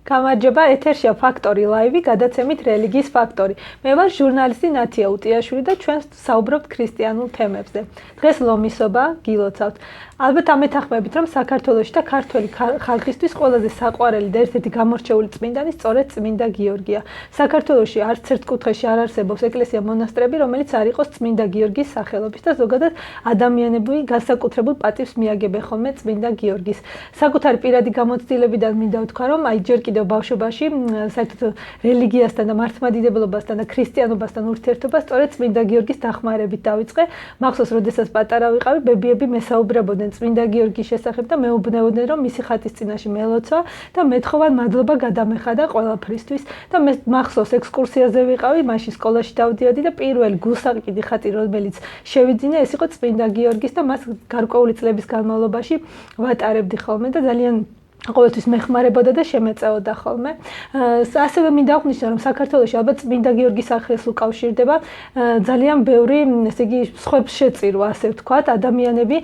გამარჯობა, ეთერშია ფაქტორი ლაივი, გადაცემით რელიგიის ფაქტორი. მე ვარ ჟურნალისტი ნათია უტიაშვილი და ჩვენ საუბრობთ ქრისტიანულ თემებზე. დღეს ლომისობა გილოცავთ. ალბათ ამეთანხმებით, რომ საქართველოში და ქართველი ხალხისთვის ყველაზე საყვარელი და ერთ-ერთი გამორჩეული წმინდანი სწორედ წმინდა გიორგია. საქართველოში არც ერთ კუთხეში არ არსებობს ეკლესია-მონასტრები, რომელიც არ იყოს წმინდა გიორგის სახელობის და ზოგადად ადამიანები განსაკუთრებულ პატივს მიაგებენ ხოლმე წმინდა გიორგის. საკუთარი პირადი გამოცდილებიდან მინდა ვთქვა, რომ აი ჯერ კიდევ ბავშვობაში საერთოდ რელიგიასთან და მართლმადიდებლობასთან და ქრისტიანობასთან ურთიერთობა სწორედ წმინდა გიორგის დახმარებით დავიწყე. მახსოვს, როდესაც პატარა ვიყავი, ბებიები მესაუბრებოდნენ წმინდა გიორგის შესახებ და მეუბნებოდნენ, რომ მისი ხატის წინაშე მელოცვა და მეთხოვან მადლობა გადამეხადა ყველაფრისთვის. და მე მახსოვს, ექსკურსიაზე ვიყავი, მაშინ სკოლაში დავდიოდი და პირველი გულსაყიდი ხატი, რომელიც შევიძინე, ეს იყო წმინდა გიორგის და მას გარკვეული წლების განმავლობაში ვატარებდი ხოლმე და ძალიან ყოველთვის მეხმარებოდა და შემეწეოდა ხოლმე. ასევე მინდა აღნიშნო, რომ საქართველოში ალბათ წმინდა გიორგის სახელს უკავშირდება ძალიან ბევრი, ესე იგი, სხვებს შეწირვა, ასე ვთქვათ, ადამიანები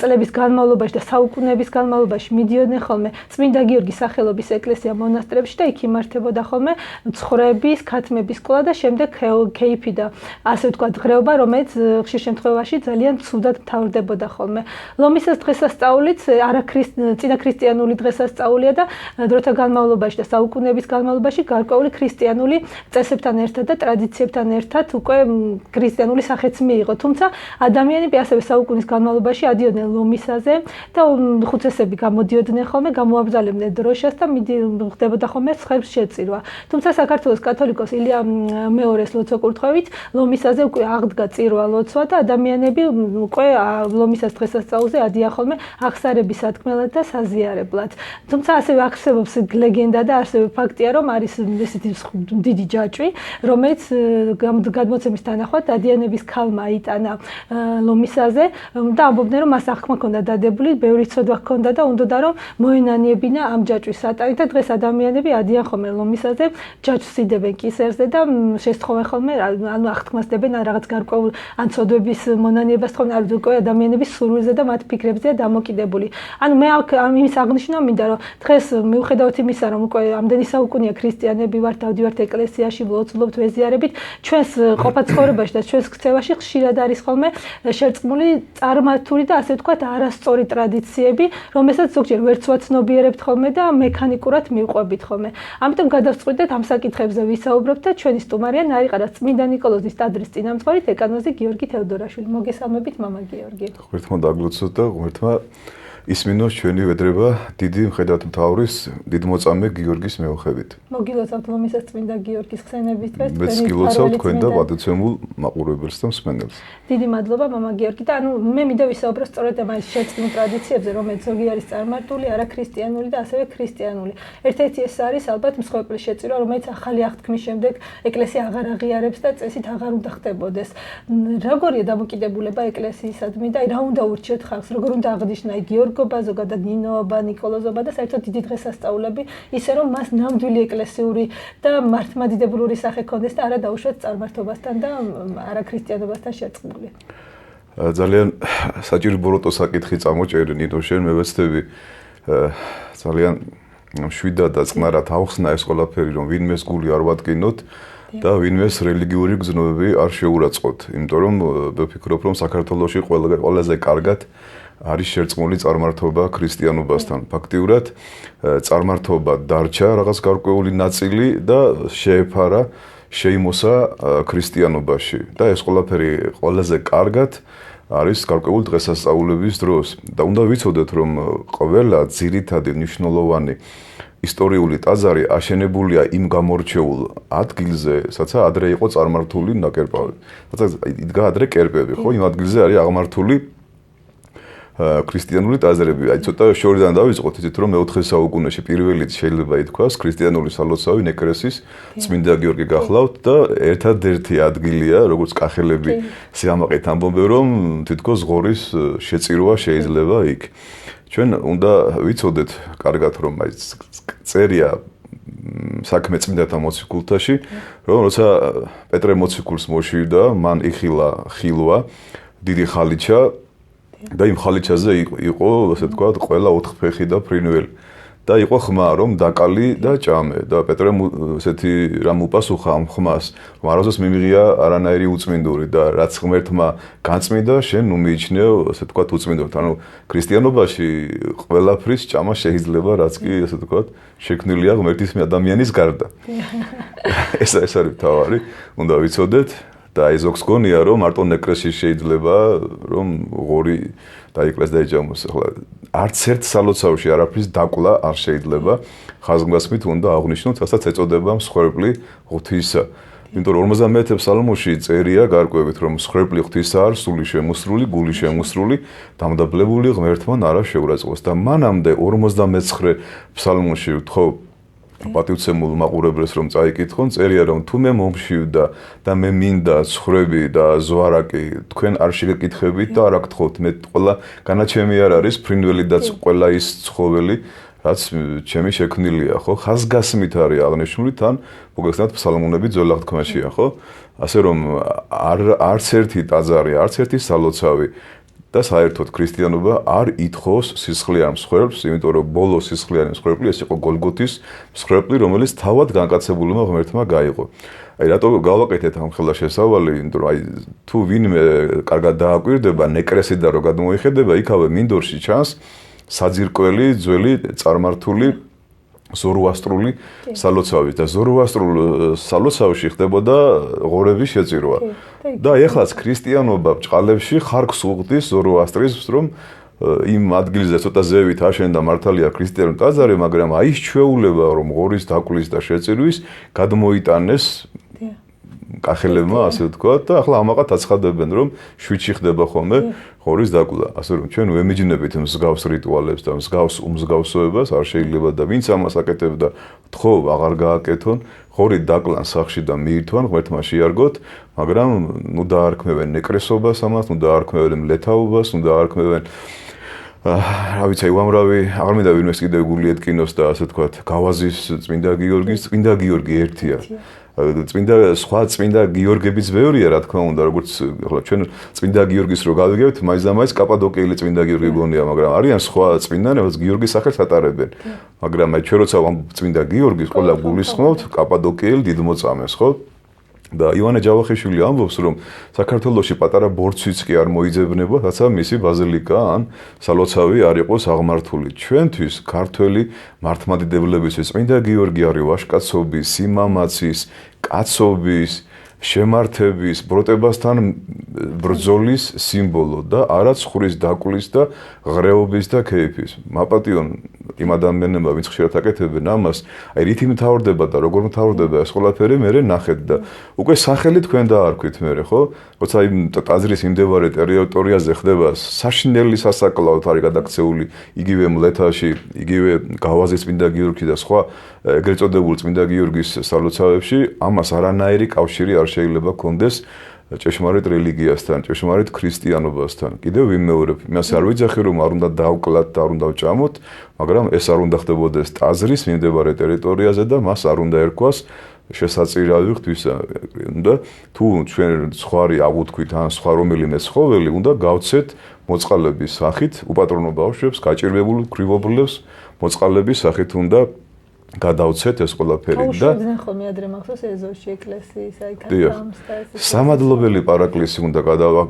წლების განმავლობაში და საუკუნეების განმავლობაში მიდიოდნენ ხოლმე წმინდა გიორგის სახელობის ეკლესია-მონასტრებში და იქ იმართებოდა ხოლმე ცხოვრების, ქათმების კვლევა და შემდეგ ქეიფი და ასე ვთქვათ, დღეობა, რომელიც ხშირ შემთხვევაში ძალიან ცუდად მთავრდებოდა ხოლმე. ლომისას დღესასწაულიც წინა ქრისტიანული დღესასწაულია და დროთა განმავლობაში და საუკუნეების განმავლობაში გარკვეული ქრისტიანული წესებთან ერთად და ტრადიციებთან ერთად უკვე ქრისტიანული სახეც მიიღო. თუმცა ადამიანები ასევე საუკუნის განმავლობაში ადიოდნენ ლომისაზე და ხუცესები გამოდიოდნენ ხოლმე, გამოაბრძალებდნენ დროშას და ხდებოდა ხოლმე სხვებს შეწირვა. თუმცა საქართველოს კათოლიკოს ილია მეორეს ლოცვა-კურთხევით ლომისაზე უკვე აღდგა წირვა ლოცვა და ადამიანები უკვე ლომისას დღესასწაულზე ადიან ხოლმე აღსარების სათქმელად და საზიარებლად. თუმცა ასევე არსებობს ლეგენდა და არსებობს ფაქტია, რომ არის ესეთი დიდი ჯაჭვი, რომელიც გადმოცემის თანახმად დადიანების ქალმა იტანა ლომისაზე და ამბობდნენ, რომ მას აღქმა ჰქონდა დადებული, ბევრი ცოდვა ჰქონდა და უნდოდა რომ მოენანიებინა ამ ჯაჭვის სატანი და დღეს ადამიანები ადიან ხოლმე ლომისაზე, ჯაჭვს იდებენ კისერზე და შესთხოვენ ხოლმე, ანუ აღთქმასდებენ ან რაღაც გარკვეულ ან ცოდვების მონანიებას თხოვენ, არის უკვე ადამიანების სურვილზე და მათ ფიქრებზეა დამოკიდებული. ანუ მე ამის აღნიშნა მინდა, რომ დღეს მიუხედავად იმისა, რომ უკვე ამდენი საუკუნეა ქრისტიანები ვართ, დავდივართ ეკლესიაში, ვლოცულობთ, ვეზიარებით, ჩვენს ყოფა-ცხოვრებაში და ჩვენს ქცევაში ხშირად არის ხოლმე შერწყმული წარმართული და ასე ვთქვათ, არასწორი ტრადიციები, რომელსაც ზოგჯერ ვერც ვაცნობიერებთ ხოლმე და მექანიკურად მივყვებით ხოლმე. ამიტომ გადავწყვიტეთ ამ საკითხებზე ვისაუბროთ და ჩვენი სტუმარია ნარიყარას წმინდა ნიკოლოზის ტაძრის წინამძღვარი დეკანოზი გიორგი თევდორაშვილი. მოგესალმებით, მამა გიორგი. ღმერთმა დაგლოცოთ და ღმერთმა ისმინოს ჩვენი ვედრება დიდი მხედართ მთავრის დიდმოწამე გიორგის მეოხებით. მოგილოცავთ ლომისას წმინდა გიორგის ხსენების დღეს. მეც გილოცავ თქვენ და პატივცემულ მაყურებელს და მსმენელს. დიდი მადლობა მამა გიორგი და ანუ მე მინდა ვისაუბრო სწორედ ამ შერწყმულ ტრადიციებზე, რომელიც ზოგი არის წარმართული, არაქრისტიანული და ასევე ქრისტიანული. ერთ-ერთი ეს არის ალბათ მსხვერპლის შეწირვა, რომელიც ახალი აღთქმის შემდეგ ეკლესია აღარ აღიარებს და წესით აღარ უნდა ხდებოდეს. როგორია დამოკიდებულება ეკლესიისადმი და რა უნდა ურჩიოთ ხალხს, როგორ უნდა აღნიშნა გიორგობა, ზოგადად ნინოობა, ნიკოლოზობა და საერთოდ დიდი დღესასწაულები, ისე რომ მას ნამდვილი ეკლესიური და მართლმადიდებლური სახე ჰქონდეს და არა დაუშვათ წარმართობასთან და არაქრისტიანობასთან შერწყმული. ძალიან საჭირო ბოროტო საკითხი წამოჭერე ნინო შენ მე ვეცდები ძალიან შვიდად და წყნარად ავხსნა ეს ყველაფერი, რომ ვინმეს გული არ ვადგინოთ და ვინმეს რელიგიური გზნობები არ შეურაცხყოთ, იმიტომ რომ ვფიქრობ, რომ საქართველოში ყველაზე კარგად არის შერწყმული წარმართობა ქრისტიანობასთან. ფაქტიურად წარმართობა დარჩა რაღაც გარკვეული ნაწილი და შეეფარა, შეიმოსა ქრისტიანობაში და ეს ყველაფერი ყველაზე კარგად არის გარკვეული დღესასწაულების დროს. და უნდა ვიცოდეთ, რომ ყველა ძირითადი მნიშვნელოვანი ისტორიული ტაძარი აშენებულია იმ გამორჩეულ ადგილზე, სადაც ადრე იყო წარმართული ნაკერპავი. სადაც იდგა ადრე კერპები, ხო? იმ ადგილზე არის აღმართული ქრისტიანული ტაძრები. აი ცოტა შორიდან დავიწყოთ, იცით რომ მე-4 საუკუნეში პირველი შეიძლება ითქვას ქრისტიანული სალოცავი ნეკრესის წმინდა გიორგი გახლავთ და ერთადერთი ადგილია, როგორც კახელები სიამაყით ამბობენ, რომ თითქოს ღორის შეწირვა შეიძლება იქ. ჩვენ უნდა ვიცოდეთ კარგად, რომ აი წერია საქმე წმინდათა მოციქულთაში, რომ როცა პეტრე მოციქულს მოშივდა, მან იხილა ხილვა, დიდი ხალიჩა და იმ ხალიჩაზე იყო, ასე ვთქვათ, ყველა 4 ფეხი და ფრინველი. და იყო ხმა რომ დაკალი და ჭამე და პეტრემ ესეთი რამ უპასუხა ამ ხმას რომ არასდროს მიმიღია არანაირი უწმინდური და რაც ღმერთმა განწმინდა შენ ნუ მიიჩნეო ასე თქვა უწმინდოდ ანუ ქრისტიანობაში ყველაფრის ჭამა შეიძლება რაც კი ასე თქვა შექმნილია ღმერთის ადამიანის გარდა ეს არის თავარი უნდა ვიცოდეთ და ეს ზოგს გონია რომ მარტო ნეკრესში შეიძლება რომ ღორი დაიკლეს და ეჭამოს ახლა არც ერთ სალოცავში არაფრის დაკლა არ შეიძლება ხაზგასმით უნდა აღვნიშნოთ რასაც ეწოდება მსხვერპლი ღვთისა იმიტომ რომ 51 ფსალმოში წერია გარკვევით რომ მსხვერპლი ღვთისა არ სული შემოსრული გული შემოსრული დამდაბლებული ღმერთთან არა შეურაცხყოფს და მანამდე 59 ფსალმოში თქო პატივცემულ მაყურებელს რომ წაიკითხონ წერია რომ თუ მე მომშივდა და მე მინდა ცხრები და ზვარაკი თქვენ არ შეგეკითხებით და არ აკითხოთ მე ყველა განაჩემი არ არის ფრინველი და ყველა ის ცხოველი რაც ჩემი შექმნილია ხო ხაზგასმით არის აღნიშნული თან მოგეხსენებათ ფსალმუნები ძველ აღთქმაშია ხო ასე რომ არც ერთი ტაძარი არც ერთი სალოცავი და საერთოდ ქრისტიანობა არ ითხოვს სისხლიან მსხვერპლს, იმიტომ რომ ბოლო სისხლიანი მსხვერპლი ეს იყო გოლგოთის მსხვერპლი, რომელიც თავად განკაცებულმა ღმერთმა გაიღო. აი რატო გავაკეთეთ ამ ხელა შესავალი, იმიტომ რომ აი თუ ვინმე კარგად დააკვირდება ნეკრესი და რო გადმოიხედება, იქავე მინდორში ჩანს საძირკველი ძველი წარმართული ზოროასტრული სალოცავი და ზოროასტრულ სალოცავში ხდებოდა ღორების შეწირვა. და ეხლაც ქრისტიანობა ბჭყალებში ხარკს უღდის ზოროასტრის რომ იმ ადგილზე ცოტა ზევით აშენდა მართალია ქრისტიანული ტაძარი, მაგრამ აი ეს ჩვეულება რომ ღორის დაკლის და შეწირვის გადმოიტანეს კახელებმა ასე ვთქვა და ახლა ამაყად აცხადებენ რომ შვიდში ხდება ხოლმე ღორის დაკლა. ასე რომ ჩვენ ვემიჯნებით მსგავს რიტუალებს და მსგავს უმსგავსოებას არ შეიძლება და ვინც ამას აკეთებდა თხოვ აღარ გააკეთონ ღორი დაკლან სახში და მიირთვან ღმერთმა შეარგოთ, მაგრამ ნუ დაარქმევენ ნეკრესობას ამას, ნუ დაარქმევენ მლეთაობას, ნუ დაარქმევენ რა ვიცი, უამრავი აღარ მინდა ვინმეს კიდევ გული ეთკინოს და ასე ვთქვათ, გავაზის წმინდა გიორგი ერთია. სხვა წმინდა გიორგებიც ბევრია, რა თქმა უნდა, როგორც ახლა ჩვენ წმინდა გიორგის რო გავიგებთ, მაინც და მაინც კაპადოკიელი წმინდა გიორგი გონია, მაგრამ არიან სხვა წმინდანები, რაც გიორგის სახელს ატარებენ. მაგრამ აი ჩვენ როცა ამ წმინდა გიორგის ყველა გულისხმობთ, კაპადოკიელ დიდმოწამეს, ხო? და ივანე ჯავახიშვილი ამბობს, რომ საქართველოში პატარა ბორცვიც კი არ მოიძებნება, რაცა მისი ბაზილიკა ან სალოცავი არ იყოს აღმართული. ჩვენთვის ქართველი მართლმადიდებლებისთვის წმინდა გიორგი არის ვაჟკაცობის, სიმამაცის, კაცობის, შემართების, ბროტებასთან ბრძოლის სიმბოლო და არა ცხრის დაკლის და ღრეობის და ქეიფის. მაპატიონ იმ ადამიანებმა, ვინც ხშირად აკეთებენ ამას, აი რითი მთავრდება და როგორ მთავრდება ეს ყველაფერი მე ნახეთ და უკვე სახელი თქვენ დაარქვით მე, ხო? როცა იმ ტაძრის იმდევარე ტერიტორიაზე ხდება საშინელი სასაკლაოდ არის გადაქცეული იგივე მლეთაში, იგივე გავაზის წმინდა გიორგი და სხვა ეგრეთ წოდებულ წმინდა გიორგის სალოცავებში, ამას არანაირი კავშირი არ შეიძლება კონდეს ჭეშმარიტ რელიგიასთან, ჭეშმარიტ ქრისტიანობასთან. კიდევ ვიმეორებ, იმას არ ვიძახი რომ არ უნდა დავკლათ და არ უნდა ვჭამოთ, მაგრამ ეს არ უნდა ხდებოდეს ტაძრის მიმდებარე ტერიტორიაზე და მას არ უნდა ერქვას შესაწირავი ღვთისა. და თუ ჩვენ სხვარი აღუთქვით ან სხვა რომელიმე ცხოველი, უნდა გავცეთ მოწყალების სახით უპატრონო ბავშვებს, გაჭირვებულ ქრივობლებს მოწყალების სახით უნდა გადავცეთ ეს ყველაფერი და შეძენ ხოლმე ადრე მახსოვს ეზოში ეკლესიის აი კაცამს და ეს სამადლობელი პარაკლისი უნდა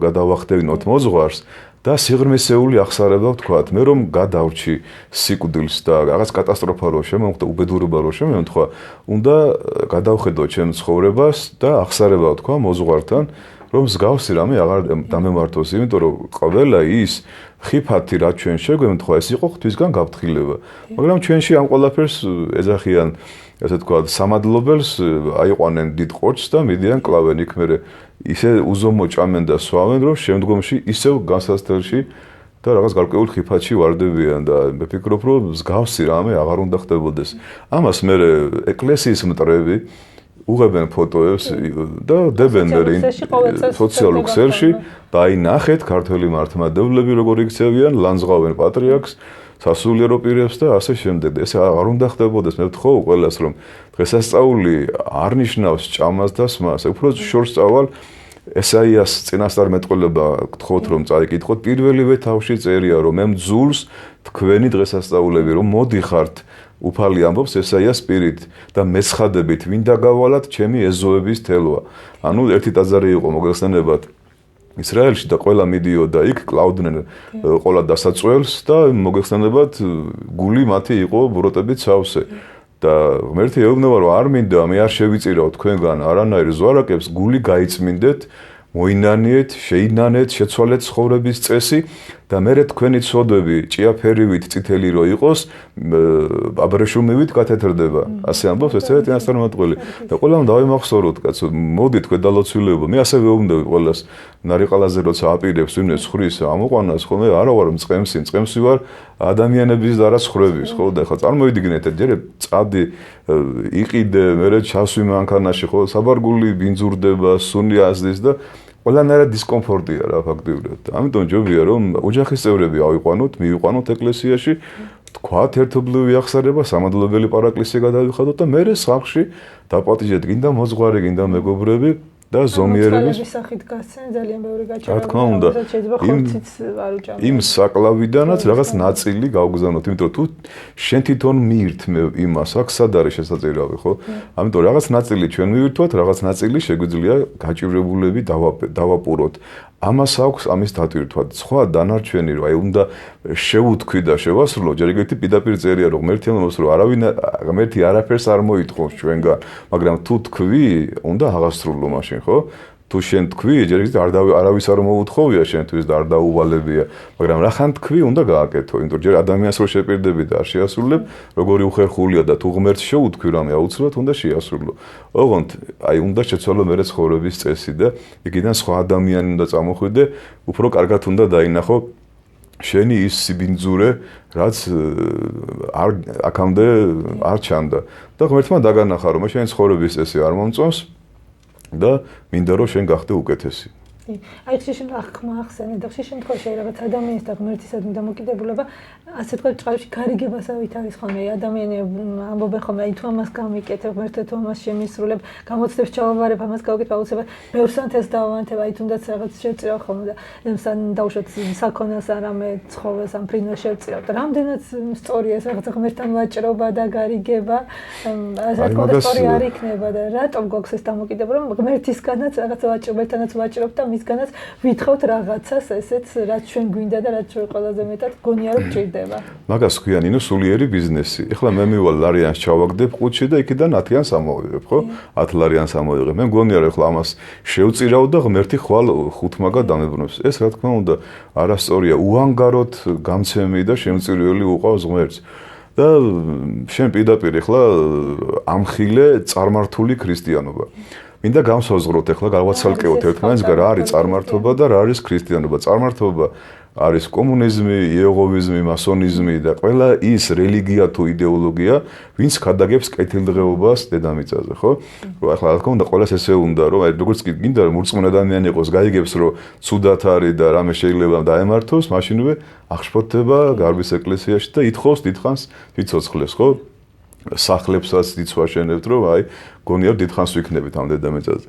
გადავახდევნოთ მოძღვარს და სიღრმისეული აღსარება ვთქვათ მე რომ გადავრჩი სიკვდილს და რაღაც კატასტროფა რო შემომხდა უბედურება რო შემომთხვა უნდა გადავხედო ჩემ ცხოვრებას და აღსარება ვთქვა მოძღვართან რომ მსგავსი რამე აღარ დამემართოს იმიტომ რომ ყველა ის ხიფათი რაც ჩვენ შეგვემთხვა ეს იყო ღვთისგან გაფრთხილება მაგრამ ჩვენში ამ ყველაფერს ეძახიან ასე ვთქვათ სამადლობელს აიყვანენ დიდ ყოჩს და მიდიან კლავენ იქ მერე ისე უზომო ჭამენ და სვავენ რომ შემდგომში ისევ განსასწრებში და რაღაც გარკვეულ ხიფათში ვარდებიან და მე ვფიქრობ რომ მსგავსი რამე აღარ უნდა ხდებოდეს ამას მერე ეკლესიის მტრები უღებენ ფოტოებს და დებენ მერე სოციალურ ქსელში და აი ნახეთ ქართველი მართლმადიდებლები როგორ იქცევიან ლანძღავენ პატრიარქს სასულიერო პირებს და ასე შემდეგ და ეს არ უნდა ხდებოდეს მე ვთხოვ ყველას რომ დღესასწაული არ ნიშნავს ჭამას და სმას უფრო შორს წავალ ესაიას წინასწარმეტყველება გთხოვთ რომ წაიკითხოთ პირველივე თავში წერია რომ მე მძულს თქვენი დღესასწაულები რომ მოდიხართ უფალი ამბობს ესაიას პირით და მეცხადებით ვინ დაგავალათ ჩემი ეზოების თელვა. ანუ ერთი ტაძარი იყო მოგეხსენებათ ისრაელში და ყველა მიდიოდა იქ კლავდნენ ყოლა დასაწვევს და მოგეხსენებათ გული მათი იყო ბროტებით სავსე. და ღმერთი ეუბნება რომ არ მინდა მე არ შევიწირავ თქვენგან არანაირ ზვარაკებს გული გაიწმინდეთ მოინანიეთ შეინანეთ შეცვალეთ ცხოვრების წესი და მერე თქვენი ცოდვები ჭიაფერივით წითელი რო იყოს აბრეშუმივით გათეთრდება ასე ამბობს ესეც წინასწარმეტყველი და ყველამ დავიმახსოვროთ კაცო მოდით ქვედალოცვილეობა მე ასე ვეუბნები ყველას ნარიყალაზე როცა აპირებს ვინმე ცხრის ამოყვანას ხოლმე არა ვარ მწყემსი ვარ ადამიანების და არა ცხვრების ხო და ხა წარმოვიდგინეთ ჯერ წადი იყიდე მერე ჩასვი მანქანაში ხო საბარგული ბინძურდება სუნი აზდის და ყველანაირად დისკომფორტია რა ფაქტიურად. ამიტომ ჯობია რომ ოჯახის წევრები ავიყვანოთ, მივიყვანოთ ეკლესიაში, თქვათ ერთობლივი აღსარება, სამადლობელი პარაკლისი გადავიხადოთ და მერე სახლში დაპატიჟეთ გინდა მოძღვარი, გინდა მეგობრები და ზომიერების სახით გასცენ ძალიან ბევრი გაჭირვება. რა თქმა უნდა, იმ საკლავიდანაც რაღაც ნაწილი გავგზავნოთ, იმიტომ რომ თუ შენ თვითონ მიირთმე იმას, აქ სად არის შესაძლებელი, ხო? ამიტომ რაღაც ნაწილი ჩვენ მივირთვათ, რაღაც ნაწილი შეგვიძლია გაჭირვებულები დავაპუროთ. ამას აქვს ამის დატვირთვა. სხვა დანარჩენი რომ აი უნდა შევუთქვი და შევასრულო, ჯერ ეგეთი პირდაპირ წერია რომ ღმერთი ამბობს რომ ღმერთი არაფერს არ მოითხოვს ჩვენგან, მაგრამ თუ თქვი, უნდა აღასრულო მაშინ, ხო? თუ შენ თქვი, ჯერ ეგეთი არავის არ მოუთხოვია შენთვის და არ დაუვალებია, მაგრამ რახან თქვი, უნდა გააკეთო, იმიტომ ჯერ ადამიანს რო შეპირდები და არ შეასრულებ, როგორი უხერხულია და თუ ღმერთს შეუთქვი რამე აუცილებლად უნდა შეასრულო. ოღონდ აი უნდა შეცვალო მერე ცხოვრების წესი და იქიდან სხვა ადამიანი უნდა წამოხვიდე, უფრო კარგად უნდა დაინახო შენი ის სიბინძურე, რაც აქამდე არ ჩანდა. და ღმერთმა დაგანახა რომ შენი ცხოვრების წესი არ მომწონს და მინდა რომ შენ გახდე უკეთესი. აი ხშირ შემთხვევაში რაღაც ადამიანის და ღმერთისადმი დამოკიდებულება ასე თქვა ჭყალში გარიგებასავით არის ხოლმე ადამიანი ამბობენ ხოლმე აი თუ ამას გამიკეთებ ღმერთო თუ ამას შემისრულებ გამოცდებს ჩავაბარებ ამას გავაკეთებ აუცილებლად ბევრსან ეს დავანთებ აი თუნდაც რაღაც შევწირავ ხოლმე და ემსან დავუშვათ საქონელს არამე ცხოველს ამ ფრინოს შევწირავ და რამდენად სწორია ეს რაღაც ღმერთთან ვაჭრობა და გარიგება ასე თქვა სწორი არ იქნება და რატომ გვაქვს ეს დამოკიდებულება რომ ღმერთისგანაც რაღაც ვაჭრობთანაც ვაჭრობთ და მისგანაც ვითხოვთ რაღაცას ესეც რაც ჩვენ გვინდა და რაც ჩვენ ყველაზე მეტად გონია რომ ჭირდება. მაგას ქვია ნინო სულიერი ბიზნესი. ეხლა მე მივალ ლარიანს ჩავაგდებ ყუთში და იქიდან 10-იანს ამოვიღებ, ხო? 10 ლარიანს ამოვიღებ. მე მგონია რომ ეხლა ამას შევწირავ და ღმერთი ხვალ 5 მაგა დამებრუნებს. ეს რა თქმა უნდა არასწორია. უანგაროდ გამცემი და შემწირველი უყავს ღმერთს. და შენ პირდაპირ ეხლა ამხილე წარმართული ქრისტიანობა. მინდა გამსაზღვროთ ეხლა გავაცალკევოთ ერთმანეთსგან რა არის წარმართობა და რა არის ქრისტიანობა. წარმართობა არის კომუნიზმი, იეღოვიზმი, მასონიზმი და ყველა ის რელიგია თუ იდეოლოგია, ვინც ხადაგებს კეთილდღეობას დედამიწაზე, ხო? რომ ახლა რა თქმა უნდა ყველას ესე უნდა, რომ აი როგორც კი გინდა რომ მურწმუნე ადამიანი იყოს, გაიგებს რომ ცუდად არის და რამე შეიძლება დაემართოს, მაშინვე აღშფოთდება გარბის ეკლესიაში და ითხოვს დიდხანს სიცოცხლეს, ხო? სახლებსაც დიცვაშენებთ, რომ აი გონია რომ დიდხანს ვიქნებით ამ დედამიწაზე.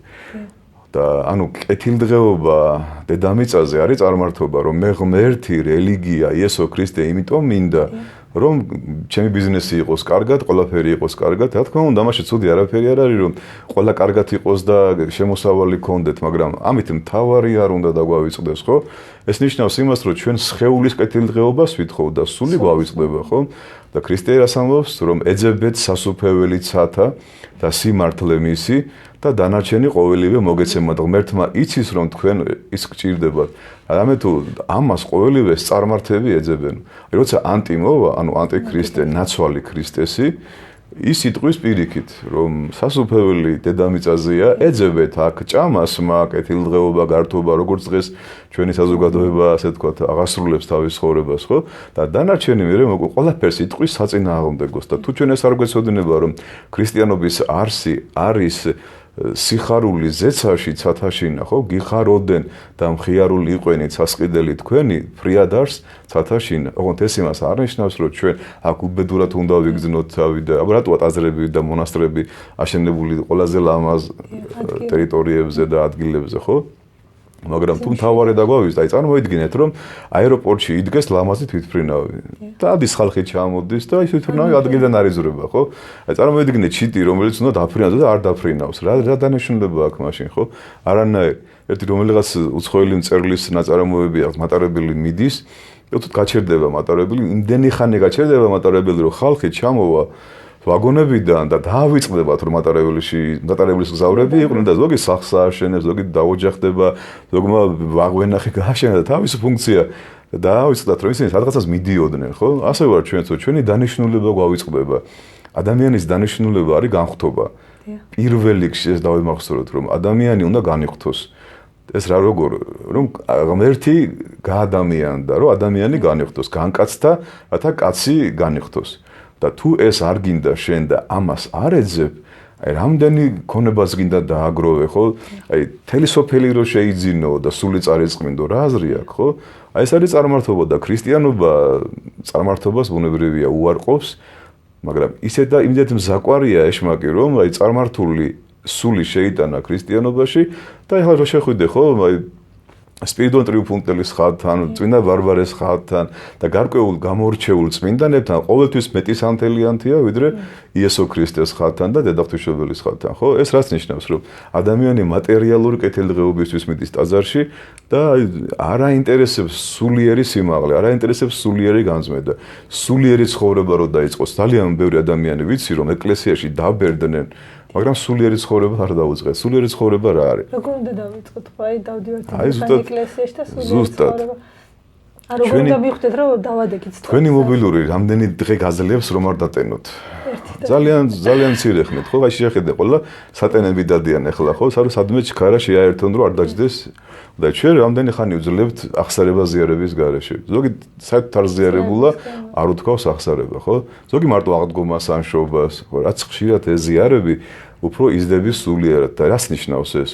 და ანუ კეთილდღეობა დედამიწაზე არის წარმართობა, რომ მე ღმერთი რელიგია იესო ქრისტე იმიტომ მინდა რომ ჩემი ბიზნესი იყოს კარგად, ყველაფერი იყოს კარგად. რა თქმა უნდა, ამაში ცუდი არაფერი არ არის, რომ ყველა კარგად იყოს და შემოსავალი გქონდეთ, მაგრამ ამით მთავარი არ უნდა დაგვავიწყდეს, ხო? ეს ნიშნავს იმას, რომ ჩვენ სხეულის კეთილდღეობას ვითხოვ და სული გვავიწყდება, ხო? და ქრისტე რას ამბობს, რომ ეძებეთ სასუფეველი ცათა და სიმართლე მისი და დანარჩენი ყოველივე მოგეცემათ. ღმერთმა იცის რომ თქვენ ის გჭირდებათ. რამე თუ ამას ყოველივეს წარმართები ეძებენ. აი როცა ანტი მოვა, ანუ ანტიქრისტე, ნაცვალი ქრისტესი, ის იტყვის პირიქით, რომ სასუფეველი დედამიწაზეა, ეძებეთ აქ ჭამას, კეთილდღეობა, გართობა, როგორც დღეს ჩვენი საზოგადოება, ასე ვთქვათ, აღასრულებს თავის ცხოვრებას, ხო? და დანარჩენი მერე ყველაფერს იტყვის საწინააღმდეგოს და თუ ჩვენ ეს არ გვეცოდინება, რომ ქრისტიანობის არსი არის სიხარული ზეცაში ცათაშინა, ხო? გიხაროდენ და მხიარული იყვენით სასყიდელი თქვენი, ფრიადარს ცათაშინა. ოღონდ ეს იმას არ ნიშნავს, რომ ჩვენ აქ უბედურად უნდა ვიგრძნოთ თავი და რატოა ტაძრები და მონასტრები აშენებული ყველაზე ლამაზ ტერიტორიებზე და ადგილებზე, ხო? მაგრამ თუ მთავარი დაგვავიზდა, აი წარმოიდგინეთ, რომ აეროპორტში იდგეს ლამაზი თვითმფრინავი. და ადის ხალხი ჩამოდის და ის თვითმფრინავი ადგილიდან არ იზრდება, ხო? აი წარმოიდგინეთ ჩიტი, რომელიც უნდა დაფრინავდეს და არ დაფრინავს. რა დანიშნულება აქვს მაშინ, ხო? არანაირი. ერთი რომელიღაც უცხოელი მწერლის ნაწარმოები აქვს, მატარებელი მიდის, თუთ გაჩერდება მატარებელი, იმდენი ხანი გაჩერდება მატარებელი, რომ ხალხი ჩამოვა ვაგონებიდან და დაავიწყდებათ, რომ მატარებლის გზავრები იყვნენ და ზოგი სახლს ააშენებს, ზოგი დაოჯახდება, ზოგმა ვაგვენახი გააშენა და თავისი ფუნქცია დაავიწყდათ, რომ ისინი სადღაცას მიდიოდნენ, ხო? ასე ვარ ჩვენც, ჩვენი დანიშნულება გვავიწყდება. ადამიანის დანიშნულება არის განხვთობა. პირველ რიგში ეს დავიმახსოვროთ, რომ ადამიანი უნდა განიხვთოს. ეს რა როგორ, რომ ღმერთი გაადამიანდა, რომ ადამიანი განიხვთოს, განკაცდა, რათა კაცი განიხვთოს. და თუ ეს არ გინდა შენ და ამას არ ეძებ, აი რამდენი ქონებას გინდა დააგროვე, ხო? აი მთელი სოფელი რო შეიძინო და სული წარიწყმინდო, რა აზრი აქვს, ხო? აი ეს არის წარმართობა და ქრისტიანობა წარმართობას ბუნებრივია უარყოფს, მაგრამ ისე და იმდენად მზაკვარია ეშმაკი, რომ აი წარმართული სული შეიტანა ქრისტიანობაში და ეხლა რო შეხვიდე, ხო? აი სპირიდონ ტრიუმფუნტელის ხატთან, წმინდა ბარბარეს ხატთან და გარკვეულ გამორჩეულ წმინდანებთან ყოველთვის მეტი სანთელიანთია, ვიდრე იესო ქრისტეს ხატთან და დედა ღვთისმშობელის ხატთან, ხო? ეს რაც ნიშნავს, რომ ადამიანი მატერიალური კეთილდღეობისთვის მიდის ტაძარში და არ აინტერესებს სულიერი სიმაღლე, არ აინტერესებს სულიერი განძმედა. სულიერი ცხოვრება რო დაიწყოს, ძალიან ბევრი ადამიანი ვიცი, რომ ეკლესიაში დაბერდნენ, მაგრამ სულიერი ცხოვრება არ დაუწყეს. სულიერი ცხოვრება რა არის? როგორ უნდა დავიწყოთ, ხო, აი დავდივართ ეკლესიაში და სულიერი ცხოვრება. არ როგორ უნდა მივხვდეთ, რომ დავადექით. თქვენი მობილური რამდენი დღე გაძლევს, რომ არ დატენოთ? ძალიან მცირე ხნით, ხო? აი შეხედე ყველა სატენები დადიან ახლა, ხო? სადმე ჩქარა შეაერთონ, რომ არ დაждდეს. და ჩვენ რამდენი ხანი ვძლებთ ახსარება ზიარების გარეშე. ზოგი საერთოდ არ ზიარებულა, არ უთქვავს ახსარება, ხო? ზოგი მარტო აღდგომას ანშობას, ხო? რაც ხშირად ეს ზიარები უფრო იზრდების სულიერად და რას ნიშნავს ეს?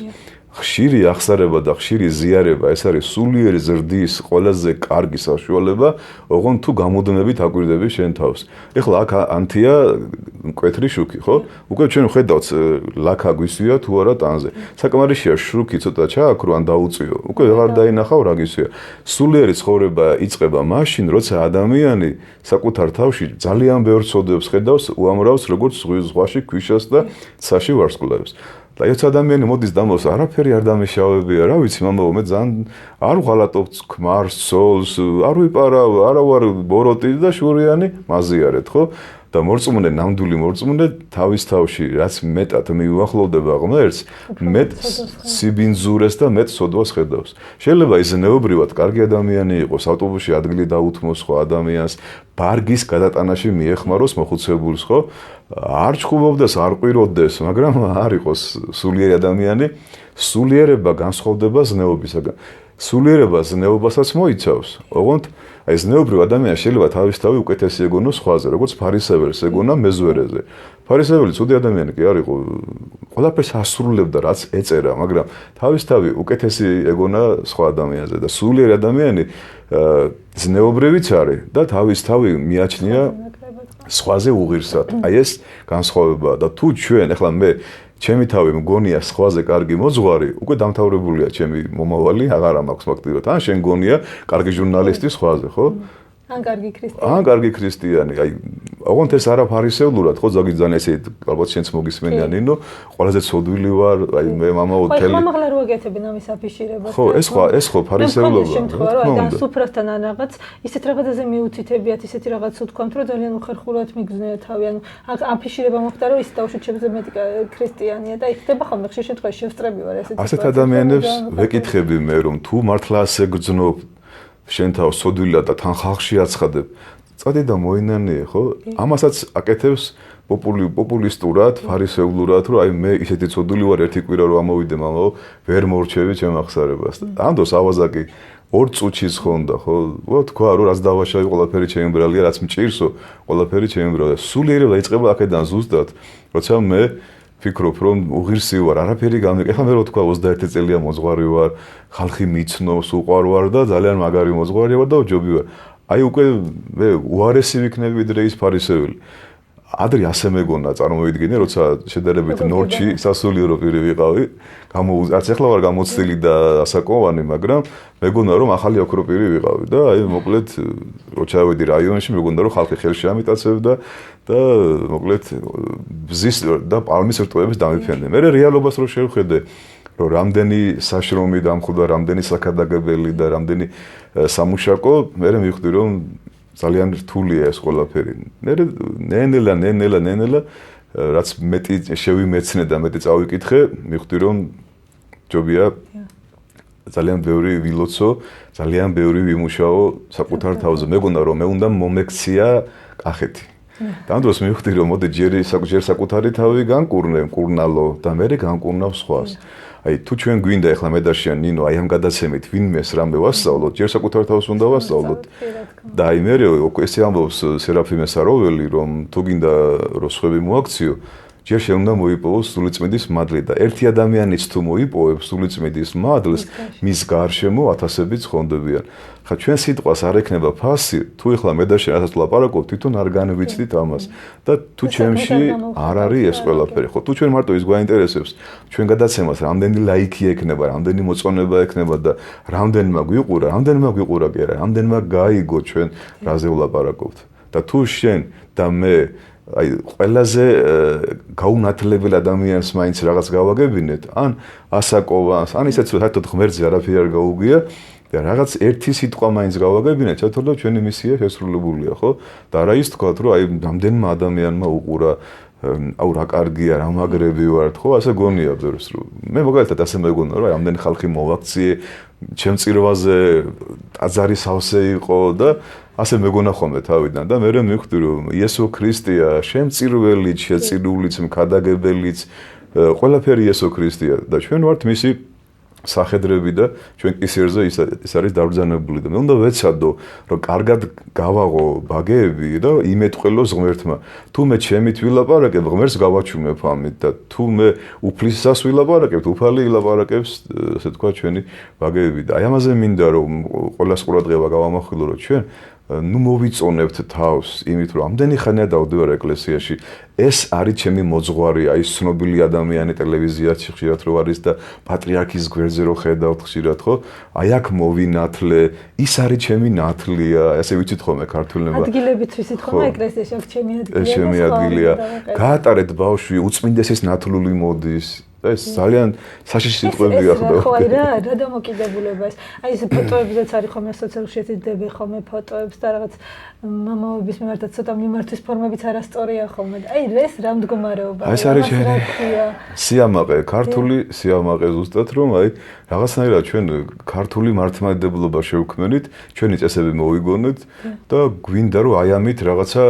ხშირი ახსარება და ხშირი ზიარება, ეს არის სულიერი ზრდის ყველაზე კარგი საშუალება, ოღონდ თუ გამუდმებით აკვირდები შენ თავს. ეხლა აქ ანთია მკვეთრი შუქი, ხო? უკვე ჩვენ ვხედავთ ლაქა გვისვია თუ არა ტანზე. საკმარისია შუქი ცოტა ჩააქრო ან დაუწიო. უკვე ვეღარ დაინახავ რა გისვია. სულიერი ცხოვრება იწყება მაშინ, როცა ადამიანი საკუთარ თავში ძალიან ბევრ ცოდვებს ხედავს, უამრავს როგორც ზღვაში ქვიშას და ცაში ვარსკვლავებს. და ეს ადამიანი მოდის დამოს, არაფერი არ დამეშავებია, რა ვიცი, მამაო, მე ძალიან არ ვღალატობ ქმარს, ცოლს, არ ვიპარავ, არა ვარ ბოროტი და შურიანი, მაზიარეთ, ხო? და მორწმუნე, ნამდვილი მორწმუნე თავის თავში, რაც მეტად მიუახლოვდება ღმერთს, მეტ სიბინძურეს და მეტ სოდვას ხედავს. შეიძლება ის ზნეობრივად კარგი ადამიანი იყოს, ავტობუსში ადგილი დაუთმოს სხვა ადამიანს, ბარგის გადატანაში მიეხმაროს მოხუცებულს, ხო? არ ჩხუბობდეს, არ ყვიროდეს, მაგრამ არ იყოს სულიერი ადამიანი, სულიერება განსხვავდება ზნეობისაგან. სულიერება ზნეობასაც მოიცავს, ოღონდ აი ზნეობრივ ადამიანს შეიძლება თავისთავად უკეთესი ეგონოს სხვაზე, როგორც ფარისეველს ეგონა მეზვერეზე. ფარისეველი ცუდი ადამიანი კი არ იყო, ყველაფერს ასრულებდა, რაც ეწერა, მაგრამ თავისთავად უკეთესი ეგონა სხვა ადამიანზე და სულიერი ადამიანი ზნეობრივიც არის და თავისთავად მიაჩნია სხვაზე უღირსად. აი ეს განსხვავებაა და თუ ჩვენ ახლა მე ჩემი თავი მგონია სხვაზე კარგი მოძღვარი, უკვე დამთავრებულია ჩემი მომავალი, აღარ მაქვს ფაქტიურად. ან შენ გონია კარგი ჟურნალისტი სხვაზე, ხო? ან კარგი ქრისტიანი. ან კარგი ქრისტიანი. აი, ოღონდ ეს არა ფარისევლურად, ხო, ზოგი ძალიან ესე ალბათ შენც მოგისმენია ნინო, ყველაზე ცოდვილი ვარ, აი მე მამაო თელი. ხო, მაგრამ რა უაგეთებენ ამის აფიშირებას. ხო, ეს ხო ფარისევლობა. შემთხვევა, რომ აი სუფრასთან ან რაღაც, ისეთ რაღაცაზე მიუთითებიათ, ისეთი რაღაც უთქვამთ, რომ ძალიან უხერხულად მიგზნია თავი, ანუ აფიშირება მოხდა, რომ ის დაუშვიჩებზე მეტი ქრისტიანია და იქნება ხოლმე ხშირ შემთხვევაში შევსწრები ვარ ესეთი. ასეთ ადამიანებს ვეკითხები მე, რომ თუ მართლა ასე გძნობ შენ თავს სოდვილად და თან ხალხში აცხადებ. წადი და მოინანიე, ხო? ამასაც აკეთებს პოპულისტურად, ფარისევლურად, რომ აი მე ისეთი ცოდვილი ვარ, ერთი კვირა რომ ამოვიდე მამაო, ვერ მორჩევი ჩემ ახსარებას. ამდოს ავაზაკი 2 წუთში ხონდა, ხო? თქვა რომ რაც დავაშავი, ყველაფერი ჩემი ბრალია, რაც მჭირსო, ყველაფერი ჩემი ბრალია. სულიერება იწყება აქედან ზუსტად, როცა მე ფიქრობ, რომ უღირსი ვარ, არაფერი გამიგე. ეხლა მე რო თქვა 21 წელია მოძღვარი ვარ, ხალხი მიცნობს, უყვარ ვარ და ძალიან მაგარი მოძღვარი ვარ და ჯობი ვარ. აი უკვე მე უარესი ვიქნები ვიდრე ის ფარისეველი. ადრე ასე მეგონა წარმოვიდგინე, როცა შედარებით ნორჩი სასულიერო პირი ვიყავი, არც ახლა ვარ გამოცდილი და ასაკოვანი, მაგრამ მეგონა რომ ახალი ოქრო პირი ვიყავი და აი მოკლედ რო ჩავედი რაიონში, მეგონა რომ ხალხი ხელში ამიტაცებდა და მოკლედ ბზის და პალმის რტოების დამიფენდე. მე რეალობას რო შევხედე, რომ რამდენი საშრომი დამხვდა, რამდენი საქადაგებელი და რამდენი სამუშაკო, მე მივხვდი რომ ძალიან რთულია ეს ყველაფერი. ნენელა რაც მეტი შევიმეცნე და მეტი წავიკითხე, მივხვდი რომ ჯობია ძალიან ბევრი ვილოცო, ძალიან ბევრი ვიმუშაო საკუთარ თავზე. მეგონა რომ მე უნდა მომექცია კახეთი. და ამ დროს მივხვდი რომ მოდი ჯერ საკუთარი თავი განკურნე, მკურნალო და მე განკურნავ სხვას. აი თუ ჩვენ გვინდა ახლა მედაშიან ნინო აი ამ გადაცემით ვინმეს რამე ვასწავლოთ, ჯერ საკუთარ თავს უნდა ვასწავლოთ. და აი მე ესე ამბობს სერაფიმე საროველი რომ თუ გინდა რომ სხვები მოაქციო, ჯერ უნდა მოიპოვოს სულიწმიდის მადლი და ერთი ადამიანიც თუ მოიპოვებს სულიწმიდის მადლს, მის გარშემო ათასები ცხონდებიან. ხა ჩვენ სიტყვას არ ექნება ფასი, თუ ეხლა მედაშენ რასაც ვლაპარაკობ, თვითონ არ განვიცდით ამას და თუ ჩემში არ არის ეს ყველაფერი. ხო, თუ ჩვენ მარტო ის გვაინტერესებს, ჩვენ გადაცემას რამდენი ლაიქი ექნება, რამდენი მოწონება ექნება და რამდენმა გვიყურა კი არა, რამდენმა გაიგო ჩვენ რაზე ვლაპარაკობთ. და თუ შენ და მე აი ყველაზე გაუნათლებელ ადამიანს მაინც რაღაც გავაგებინეთ, ან ასაკოვანს, ან ისეც საერთოდ ღმერთზე არაფერი არ გაუგია და რაღაც ერთი სიტყვა მაინც გავაგებინეთ, თორემ ჩვენი მისია შესრულებულია, ხო? და არა ის თქვათ, რომ აი რამდენმა ადამიანმა უყურა, აუ რა კარგია, რა მაგრები ვართ, ხო? ასე გონია ბევრს, რომ მე მაგალითად ასე მეგონა, რომ აი ამდენი ხალხი მოვაქციე, ჩემ წირვაზე ტაძარი სავსე იყო და ასე მეგონა ხოლმე თავიდან და მე მივხვდი რომ იესო ქრისტეა შემწირველიც, შეწირულიც, მქადაგებელიც, ყველაფერი იესო ქრისტეა და ჩვენ ვართ მისი სახედრები და ჩვენ კისერზე ის არის დაბრძანებული და მე უნდა ვეცადო რომ კარგად გავაღო ბაგეები და იმეთყველოს ღმერთმა. თუ მე ჩემით ვილაპარაკებ, ღმერთს გავაჩუმებ ამით და თუ მე უფლისას ვილაპარაკებ, უფალი ილაპარაკებს, ასე თქვა ჩვენი ბაგეები და აი ამაზე მინდა რომ ყველას ყურადღება გავამახვილო რომ ჩვენ ნუ მოვიწონებთ თავს იმით რომ ამდენი ხანია დავდივარ ეკლესიაში ეს არის ჩემი მოძღვარი აი ცნობილი ადამიანი ტელევიზიაში ხშირად რო არის და პატრიარქის გვერდზე რო ხედავთ ხშირად ხო აი აქ მოვინათლე ის არის ჩემი ნათლია ასე ვიცით ხოლმე ქართულნებმა ადგილებით ვიცით ხოლმე ეკლესიაში აქ ჩემი ადგილია გაატარეთ ბავშვი უწმინდესის ნათლული მოდის ეს ძალიან საშიში სიტყვებია ხდება. ხო, აი რა დამოკიდებულება ეს. აი ეს ფოტოებზეც არის ხოლმე სოციალურ შეცდები ხოლმე ფოტოებს და რაღაც მამაების მიმართაც ცოტა მიმართვის ფორმებიც არასწორია ხოლმე. აი ეს რა მდგომარეობაა. ეს არის სიამაყე, ქართული სიამაყე ზუსტად რომ აი რაღაცნაირად ჩვენ ქართული მართლმადიდებლობა შევქმნით, ჩვენი წესები მოვიგონეთ და გვინდა რომ აი ამით რაღაცა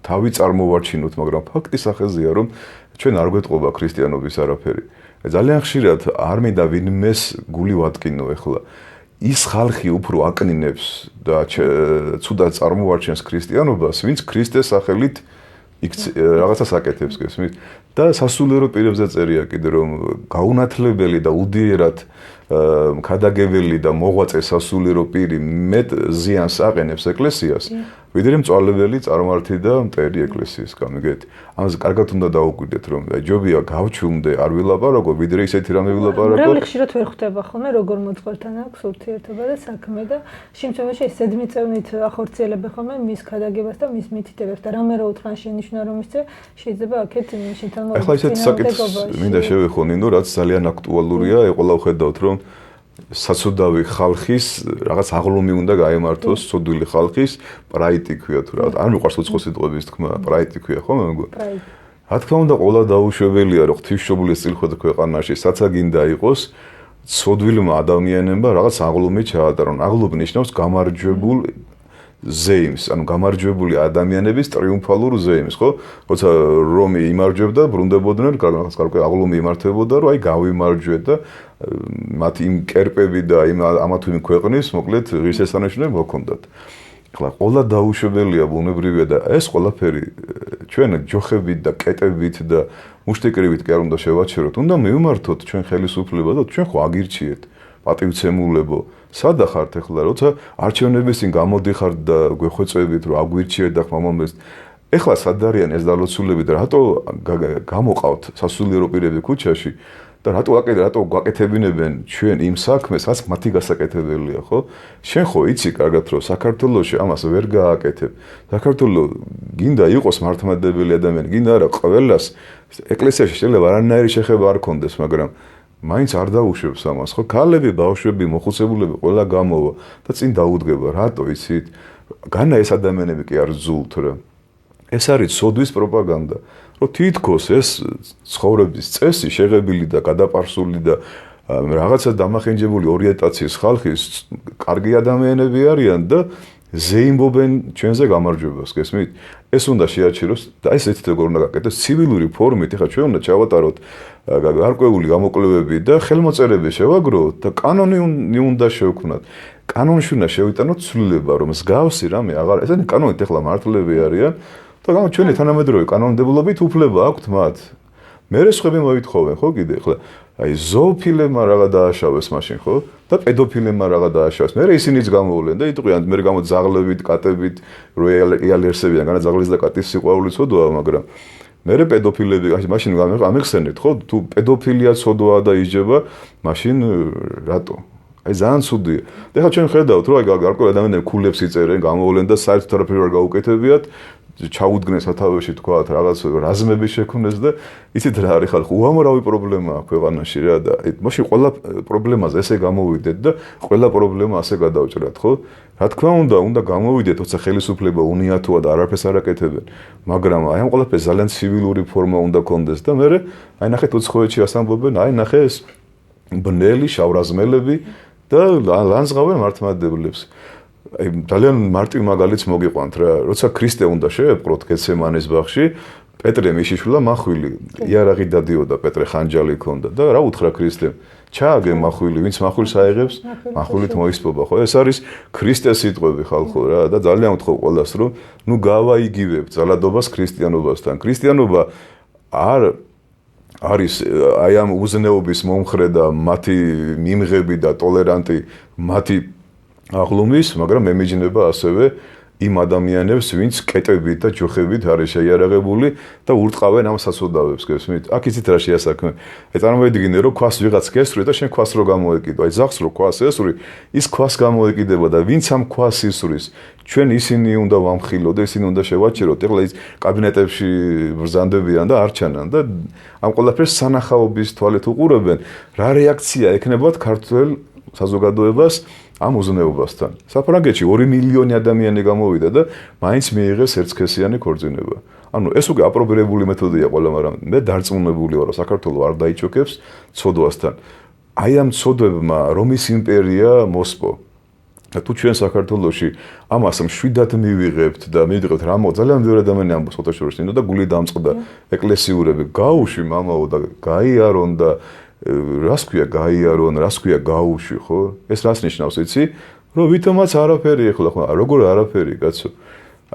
თავი წარმოვარჩინოთ, მაგრამ ფაქტი სახეზეა რომ ჩვენ არ გვეტყობა ქრისტიანობის არაფერი. ძალიან ხშირად არ მინდა ვინმეს გული ვატკინო ეხლა. ის ხალხი უფრო აკნინებს და ცუდად წარმოვარჩენს ქრისტიანობას, ვინც ქრისტეს სახელით რაღაცას აკეთებს, გესმით? და სასულიერო პირებზე წერია კიდე რომ გაუნათლებელი და უდიერად მქადაგებელი და მოღვაწე სასულიერო პირი მეტ ზიანს აყენებს ეკლესიას. ვიდრე მწვალებელი წარმართი და მტერი ეკლესიის გამიგეთ. ამაზე კარგად უნდა დაუკვირდეთ რომ ჯობია გავჩუმდე არ ვილაპარაკო ვიდრე ისეთი რამე ვილაპარაკო. რეალი ხშირად ვერ ხვდება ხოლმე როგორ მოძღვართან აქვს ურთიერთობა და საქმე და შემთხვევაში ეს ზედმიწევნით ახორციელებენ ხოლმე მის ქადაგებას და მის მითითებებს და რამე რო უთხრან შენიშნა რომ ისე შეიძლება აქეთ შენთან მოვიდეს. ახლა ისეთ საკითხს მინდა შევეხო ნინო რაც ძალიან აქტუალურია, ყველა ვხედავთ რომ საცოდავი ხალხის რაღაც აღლომი უნდა გაემართოს, სოდვილი ხალხის პრაიტი ქვია თუ რა. არ მიყვარს უცხო სიტყვების თქმა, პრაიტი ქვია ხო მე მგონი. რა თქმა უნდა, ყველა დაუშვებელია რომ ღვთისმშობლის წილხვედა ქვეყანაში საცაგინდა იყოს, სოდვილმა ადამიანებმა რაღაც აღლომი ჩაატარონ. აღლომი ნიშნავს გამარჯვებულ ზეიმს, ანუ გამარჯვებული ადამიანების ტრიუმფალურ ზეიმს, ხო? როცა რომი იმარჯვებდა, ბრუნდებოდნენ, კარგი აღლომი იმართებოდა, რომ აი გავიმარჯვეთ და მათ იმ კერპები და ამა თუ იმ ქვეყნის, მოკლედ ღირსესანიშნავი მოქონდათ. ახლა ყველა დაუშვებელია, ბუნებრივია და ეს ყველაფერი ჩვენ ჯოხებით და კეტებით და მუშტიკრივით კი არ უნდა შევაჩეროთ. უნდა მივმართოთ ჩვენ ხელისუფლება და ჩვენ ხო აგირჩიეთ პატივცემულებო. სადა ხართ ახლა, როცა არჩევნების წინ გამოდიხართ და გვეხვეწვებით, რომ აგვირჩიეთ და ხმამომეს ეხლა სად არიან ეს დალოცულები და რატო გამოყავთ სასულიერო პირები ქუჩაში და რატო გვაკეთებინებენ ჩვენ იმ საქმეს, რაც მათი გასაკეთებელია, ხო? შენ ხო იცი კარგად, რომ საქართველოში ამას ვერ გააკეთებ. საქართველოს გინდა იყოს მართლმადიდებელი ადამიანი, გინდა არა, ყველას ეკლესიაში შეიძლება არანაირი შეხება არ კონდეს, მაგრამ მაინც არ დაუშვებს ამას, ხო? ქალები, ბავშვები, მოხუცებულები ყველა გამოვა და წინ დაუდგება, რატო იცით? განა ეს ადამიანები კი არ ზულთ რა. ეს არის სოდვის პროპაგანდა. რომ თითქოს ეს ცხოვრების წესი შეღებილი და გადაპარსული და რაღაცა დამახინჯებული ორიენტაციის ხალხი კარგი ადამიანები არიან და ზეიმბობენ ჩვენზე გამარჯვებას, გესმით? ეს უნდა შეაჩეროს და ეს ერთ როგორ უნდა გაკეთდეს ცივილური ფორმით. ეხლა ჩვენ უნდა ჩავატაროთ გარკვეული გამოკვლევები და ხელმოწერები შევაგროვოთ და კანონი უნდა შევქმნათ. კანონში უნდა შევიტანოთ ცვლილება, რომ მსგავსი რამე აღარ ესენი კანონით ეხლა მართლები არიან. და ჩვენი თანამედროვე კანონმდებლობით უფლება აქვთ მათ. მერე სხვები მოითხოვენ, ხო კიდე ახლა აი ზოოფილებმა რაღა დააშავეს მაშინ, ხო? და პედოფილებმა რაღა დააშავეს. მერე ისინიც გამოვლენ და იტყვიან, მერე გამოძაღლებით, კატებით, რეალერსებიდან, განაძაღლის და კატის სიყვარული ცოდვაა, მაგრამ მერე პედოფილები, მაშინ ამიხსენეთ, ხო? თუ პედოფილია ცოდვაა და იჯება, მაშინ რატო? აი ძალიან ცუდია. და ახლა ჩვენ ხედავთ, რომ აი გარკვეული ადამიანები ქულებს იწერენ, გამოვლენ და საერთოდ არაფერი არ გაუკეთებიათ. ჩაუდგნენ სათავეში თქვათ რაღაც რაზმები შექმნეს და იცით რა არის ხალხი უამრავი პრობლემაა ქვეყანაში რა და მაშინ ყველა პრობლემაზე ესე გამოვიდეთ და ყველა პრობლემა ასე გადავჭრათ ხო რა თქმა უნდა გამოვიდეთ თორსა ხელისუფლება უნიათოა და არაფერს არ აკეთებენ მაგრამ აი ამ ყველაფერს ძალიან ცივილური ფორმა უნდა კონდეს და მე აი ნახეთ უცხოეთში ასამბობენ აი ნახე ეს ბნელი შავრაზმელები და ლანძღავენ მართლმადიდებლებს აი ძალიან მარტივ მაგალითს მოგიყვანთ რა როცა ქრისტე უნდა შეეპყროთ გეცემანის ბაღში პეტრე მიშიშვილა მახვილი იარაღი დადიოდა პეტრე ხანჯალი ქონდა და რა უთხრა ქრისტემ ჩააგე მახვილი ვინც მახვილს აიღებს მახვილით მოისპობა ხო ეს არის ქრისტეს სიტყვები ხალხო რა და ძალიან ვთხოვ ყველას რომ ნუ გავაიგივებთ ძალადობას ქრისტიანობასთან ქრისტიანობა არ არის აი ამ უზნეობის მომხრე და მათი მიმღები და ტოლერანტი მათი აღლუმის, მაგრამ მემიჯნება ასევე იმ ადამიანებს, ვინც კეტებით და ჯოხებით არის შეიარაღებული და ურტყავენ ამ საცოდავებს, გესმით? აქ იცით რა შეასაქმე. აი წარმოიდგინე, რომ ქვას ვიღაც გესწრი და შენ ქვას რო გამოეკიდო. აი ზახს რო ქვას ესური, ის ქვას გამოეკიდება და ვინც ამ ქვას ისვრის, ჩვენ ისინი უნდა ვამხილოთ და ისინი უნდა შევაჩეროთ. ეხლა ის კაბინეტებში ბრძანდებიან და არჩანან და ამ ყველაფერს სანახაობის თვალით უყურებენ. რა რეაქცია ექნებათ ქართველ საზოგადოებას ამ უზნეობასთან. საფრანგეთში 2 მილიონი ადამიანი გამოვიდა და მაინც მიიღეს ერთსქესიანი ქორწინება. ანუ ეს უკვე აპრობირებული მეთოდია ყველა, მაგრამ მე დარწმუნებული ვარ, რომ საქართველოს არ დაიჩოქებს ცოდვასთან. აი ამ ცოდვებმა რომის იმპერია მოსპო. და თუ ჩვენ საქართველოში ამას მშვიდად მივიღებთ და მივიღებთ რა ძალიან ბევრი ადამიანი ამბობს ფოტოშორში და გული დამწყდა ეკლესიურები გაუში მამაო და გაიარონ და რას ქვია გაიარონ, რას ქვია გაუში, ხო? ეს რას ნიშნავს, იცი? რომ ვითომაც არაფერი ეხლა ხო, როგორ არაფერი, კაცო?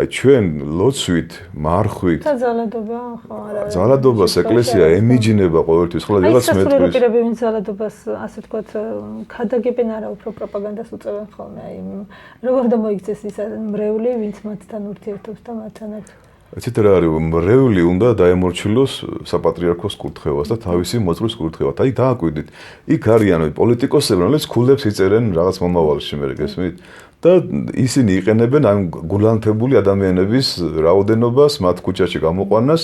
აი ჩვენ ლოცვით, მარხვით. და ძალადობა, ხო, არა. ძალადობას ეკლესია ემიჯნება ყოველთვის, ხოლმე რაღაც მეტყვის. აი ეს პირები ვინც ძალადობას, ასე ვთქვათ, ქადაგებენ არა უფრო პროპაგანდას უწევენ ხოლმე, აი როგორ მოიქცეს ის მრევლი, ვინც მათთან ურთიერთობს და მათთან აქ იცით რა არის მრევლი უნდა დაემორჩილოს საპატრიარქოს კურთხევას და თავისი მოწვრის კურთხევას. აი დააკვირდით. იქ არიან პოლიტიკოსები, რომლებიც ქულებს იწერენ რაღაც მომავალში, მე გესმით? და ისინი იყენებენ ამ გულანთებული ადამიანების რაოდენობას, მათ ქუჩაში გამოყვანას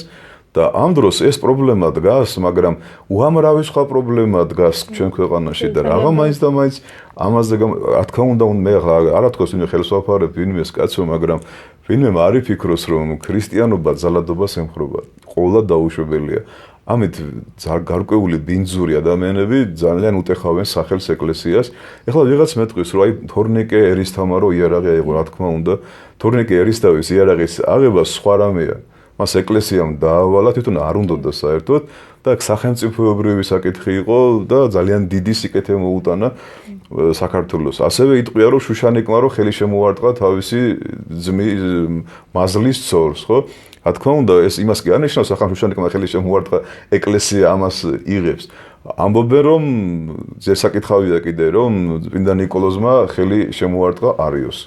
და ამ დროს ეს პრობლემა დგას, მაგრამ უამრავი სხვა პრობლემა დგას ჩვენ ქვეყანაში და რაღა მაინც და მაინც ამაზე რა თქმა უნდა მე არა თქოს ვინმე ხელს ვაფარებ ვინმეს კაცო, მაგრამ ვინმე არ იფიქროს რომ ქრისტიანობა ძალადობას ემხრობა. ყოლა დაუშვებელია. ამით გარკვეული ბინძური ადამიანები ძალიან უტეხავენ სახელს ეკლესიას. ეხლა ვიღაც მეტყვის რომ აი თორნიკე ერისთამარო იარაღი აიღო, რა თქმა უნდა, თორნიკე ერისთავის იარაღის აღება სხვა რამეა. მას ეკლესიამ დაავალა, თვითონ არ უნდოდა საერთოდ და სახელმწიფოებრივი საკითხი იყო და ძალიან დიდი სიკეთე მოუტანა საქართველოს. ასევე იტყვია რომ შუშანიკმა რო ხელი შემოარტყა თავისი ძმის მაზლის ცოლს, ხო? რა თქმა უნდა, ეს იმას კი არ ნიშნავს, ახლა შუშანიკმა ხელი შემოარტყა, ეკლესია ამას იღებს. ამბობენ რომ ზესაკითხავია კიდე რომ წმინდა ნიკოლოზმა ხელი შემოარტყა არიოს.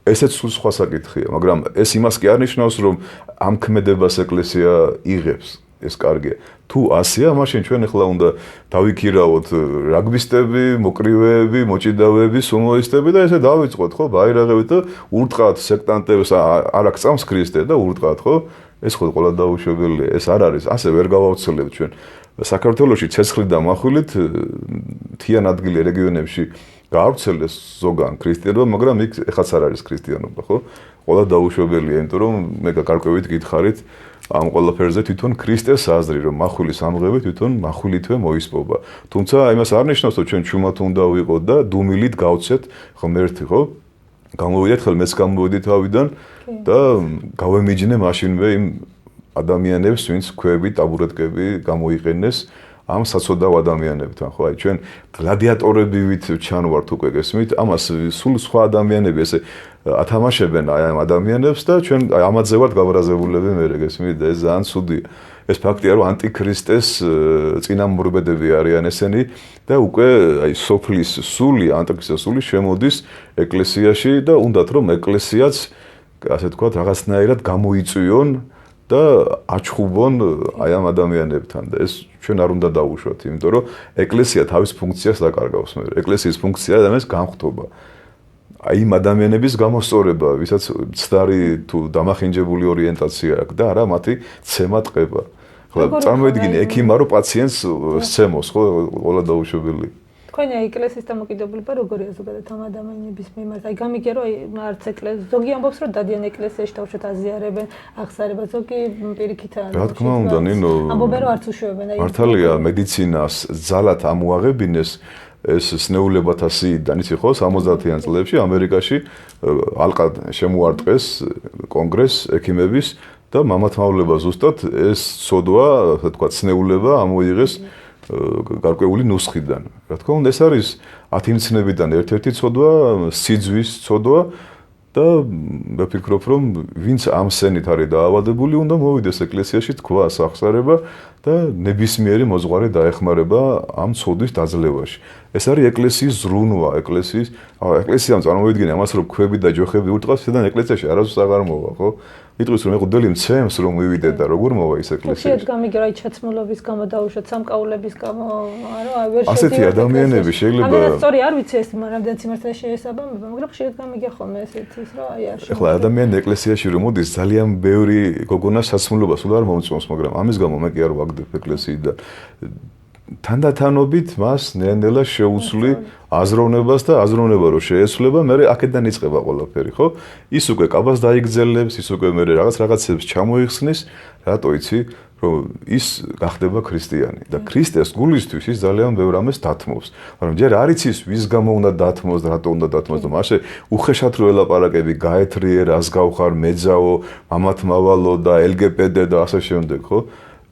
ესეც სულ სხვა საკითხია, მაგრამ ეს იმას კი არ ნიშნავს, რომ ამ ქმედებას ეკლესია იღებს, ეს კარგია. თუ ასეა, მაშინ ჩვენ ახლა უნდა დავიქირავოთ რაგბისტები, მოკრივეები, მოჭიდავეები, სუმოისტები და ესე დავიწყოთ, ხო, ბაირაღებით და ურტყათ სექტანტებს არ აქცამს ქრისტე და ურტყათ, ხო? ეს ხო ყველა დაუშვებელია, ეს არ არის, ასე ვერ გავავრცელებთ ჩვენ. საქართველოში ცეცხლით და מחვილით მთიან ადგილი რეგიონებში გაავრცელეს ზოგან ქრისტიანობა, მაგრამ იქ ეხაც არ არის ქრისტიანობა, ხო? ყველა დაუშვებელია, იმიტომ რომ მე გარკვევით გითხარით ამ ყველაფერზე თვითონ ქრისტეს აზრი, რომ מחვილის ამღები თვითონ מחვილითვე მოისპობა. თუმცა იმას არ ნიშნავს, რომ ჩვენ ჩუმად უნდა ვიყოთ და დუმილით გავცეთ ღმერთი, ხო? გამოვიდეთ ხელ მეც გამოვიდი თავიდან და გავემიჯნე მაშინვე იმ ადამიანებს, ვინც ქვები, ტაბურეტკები გამოიყენეს ამ საცოდავ ადამიანებთან, ხო? აი ჩვენ გლადიატორებივით ჩანვართ უკვე გესმით, ამას სულ სხვა ადამიანები ესე ათამაშებენ აი ამ ადამიანებს და ჩვენ ამაზე ვართ გაბრაზებულები მერე გესმით, ეს ძალიან ცუდია. ეს ფაქტია, რომ ანტიქრისტეს წინამორბედები არიან ესენი და უკვე აი სოფლის სული, ანტიქრისტეს სული შემოდის ეკლესიაში და უნდათ რომ ეკლესიაც ასე თქვათ რაღაცნაირად გამოიწვიონ და აჩხუბონ აი ამ ადამიანებთან და ეს ჩვენ არ უნდა დავუშვათ, იმიტომ რომ ეკლესია თავის ფუნქციას დაკარგავს მე. ეკლესიის ფუნქცია ადამიანის განხთობა. აი იმ ადამიანების გამოსწორება, ვისაც ცდარი თუ დამახინჯებული ორიენტაცია აქვს და არა მათი ცემა ტყება. ხო, წარმოიდგინე ექიმა რომ პაციენტს სცემოს, ხო, ყველა დაუშვებელი. თქვენი ეკლესიის დამოკიდებულება როგორია ზოგადად ამ ადამიანების მიმართ? აი გამიგია რომ არც ეკლესია, ზოგი ამბობს რომ დადიან ეკლესიაში თავშოთ აზიარებენ, აღსარება, ზოგი პირიქით არა. რა თქმა უნდა, ნინო. ამბობენ რომ არც უშვებენ, აი. მართალია, მედიცინას ძალად ამოაღებინეს ეს სნეულებათა სიიდან, იცი ხო, 70-იან წლებში ამერიკაში ალყა შემოარტყეს კონგრესს ექიმების და მამათმავლება ზუსტად ეს ცოდვა, ასე თქვა, სნეულება ამოიღეს გარკვეული ნუსხიდან. რა თქმა უნდა, ეს არის 10 მცნებიდან ერთ-ერთი ცოდვა, სიძვის ცოდვა და მე ვფიქრობ, რომ ვინც ამ სენით არის დაავადებული, უნდა მოვიდეს ეკლესიაში თქვას აღსარება და ნებისმიერი მოძღვარი დაეხმარება ამ ცოდვის დაძლევაში. ეს არის ეკლესიის ზრუნვა, ეკლესიამ წარმოიდგინე ამას, რომ ქვები და ჯოხები ურტყავს, ისედან ეკლესიაში არასდროს აღარ მოვა, ხო? იტყვის რომ მეგობელი მცემს რომ მივიდე და როგორ მოვა ის ეკლესიაში. ხშირად გამიგია რა ჩაცმულობის გამო დაუშვათ სამკაულების გამო, არა, ვერ შედიოდნენ. ასეთი ადამიანები შეიძლება ამას სწორი არ ვიცი ეს რამდენ სიმართლე შეესაბამება, მაგრამ ხშირად გამიგია ხოლმე ესეთი ის რა აი არ შეიძლება. ეხლა ადამიანი ეკლესიაში რომ მოდის ძალიან ბევრი გოგონა საცმულობას სულ არ მომწონს, მაგრამ ამის გამო მე კი არ ვაგდებ ეკლესიიდან. თანდათანობით მას ნელ-ნელა შეუცვლი აზროვნებას და აზროვნება რო შეესვლება, მე აქედან იწყება ყველაფერი, ხო? ის უკვე კაბას დაიგძელებს, ის უკვე მე რაღაცებს ჩამოიხსნის, რატო იცი, რომ ის გახდება ქრისტიანი და ქრისტეს გულისთვის ის ძალიან ბევრ ამას დათმობს. მაგრამ ჯერ არ იცის ვის გამო უნდა დათმოს და რატო უნდა დათმოს და მასე უხეშად რო ელაპარაკები, გაეთრიე, რას გავხარ, მეძაო, მამათმავალო და LGBT და ასე შემდეგ, ხო?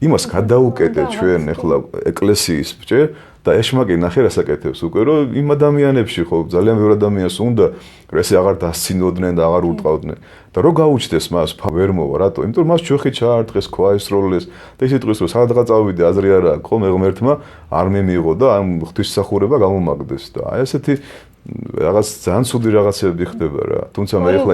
იმას გადაუკეტე ჩვენ ახლა ეკლესიის ბჭე და ეშმაკი ნახე რას აკეთებს უკვე რომ იმ ადამიანებში ხო ძალიან ბევრი ადამიანს უნდა ესე აღარ დასცინოდნენ და აღარ ურტყავდნენ და რო გაუჩნდეს მას ვერ მოვა რატო იმიტომ რომ მას ჩოხი ჩაარტყეს ქვა ისროლეს და ისე ტყვის რომ სადღაც წავიდე აზრი არა აქვს ხო მე ღმერთმა არ მიმიღო და ამ ღვთისმსახურება გამომაგდეს და აი ესეთი რაღაც ძალიან ცუდი რაღაცები ხდება რა. თუმცა მე ახლა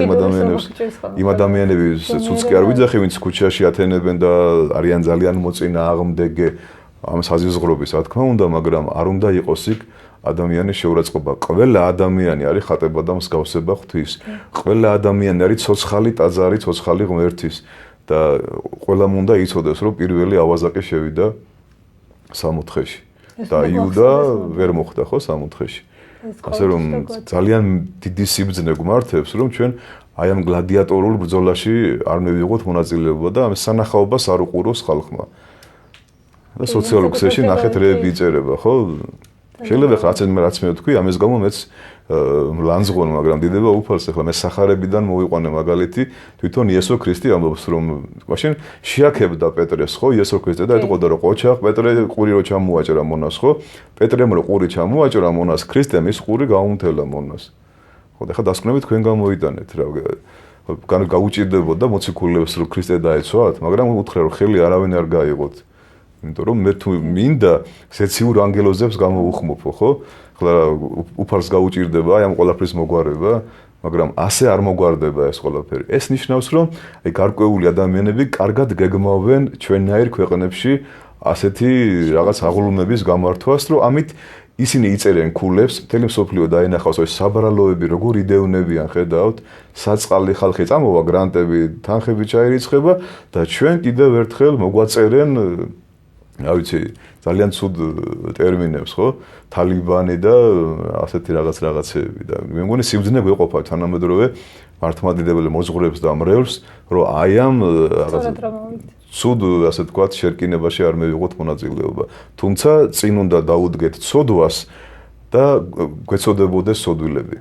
იმ ადამიანების ცუცკი არ ვიძახი, ვინც ქუჩაში ათენებენ და არიან ძალიან მოწინააღმდეგე ამ საზიზღრობის, რა თქმა უნდა, მაგრამ არ უნდა იყოს იქ ადამიანის შეურაცხყოფა. ყველა ადამიანი არის ხატება და მსგავსება ღვთის. ყველა ადამიანი არის ცოცხალი ტაძარი, ცოცხალი ღმერთის და ყველამ უნდა იცოდეს, რომ პირველი ავაზაკი შევიდა სამოთხეში და იუდა ვერ მოხვდა ხო სამოთხეში. ასე რომ ძალიან დიდი სიბრძნე გვმართებს რომ ჩვენ აი ამ გლადიატორულ ბრძოლაში არ მივიღოთ მონაწილეობა და ამ სანახაობას არ უყუროს ხალხმა. და სოციალურ ქსელში ნახეთ რეები იწერება, ხო? შეიძლება რაც მე ვთქვი, ამის გამო მეც ლანძღონ, მაგრამ დიდება უფალს ახლა მე სახარებიდან მოვიყვანე მაგალითი, თვითონ იესო ქრისტე ამბობს რომ მაშინ შეაქებდა პეტრეს, ხო, იესო ქრისტე და ეტყოდა რომ ყოჩა პეტრე ყური რო ჩამოაჭრა მონას, ხო? პეტრემ რო ყური ჩამოაჭრა მონას, ქრისტემ ის ყური გაუმთელა მონას. ხო, და ხა დასკვნები თქვენ გამოიტანეთ რა. გაუჭირდებოდა მოციქულებს რომ ქრისტე დაეცვათ, მაგრამ უთხრა რომ ხელი არავინ არ გაიღოთ. იმიტომ რომ მე თუ მინდა სეციურ ანგელოზებს გამოუხმობო, ხო? ხლა უფალს გაუჭირდება აი ამ ყველაფრის მოგვარება მაგრამ ასე არ მოგვარდება ეს ყველაფერი. ეს ნიშნავს, რომ აი გარკვეული ადამიანები კარგად გეგმავენ ჩვენნაირ ქვეყნებში ასეთი რაღაც აღლუმების გამართვას, რომ ამით ისინი იწერენ ქულებს, მთელი მსოფლიო დაინახავს ეს საბრალოები, როგორ იდევნებიან, ხედავთ, საწყალი ხალხი წამოვა, გრანტები, თანხები ჩაირიცხება და ჩვენ კიდევ ერთხელ მოგვაწერენ, რა ვიცი, ძალიან ცუდ ტერმინებს, ხო? თალიბანი და ასეთი რაღაცეები და მე მგონი სიბრძნე გვეყოფა თანამედროვე მართლმადიდებელ მოძღვრებს და მრევლს, რომ აი ამ რაღაცა ცუდ, ასე ვთქვათ, შერკინებაში არ მივიღოთ მონაწილეობა. თუმცა წინ უნდა დაუდგეთ ცოდვას და გვეცოდებოდეს სოდვილები.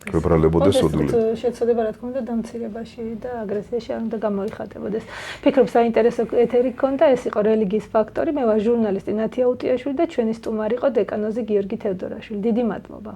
გვებრალებოდეს სოდვილები. შეცოდება რა თქმა უნდა დამცირებაში და აგრესიაში არ უნდა გამოიხატებოდეს. ფიქრობ საინტერესო ეთერი გქონდა, ეს იყო რელიგიის ფაქტორი. მე ვარ ჟურნალისტი ნათია უტიაშვილი და ჩვენი სტუმარი იყო დეკანოზი გიორგი თევდორაშვილი. დიდი მადლობა.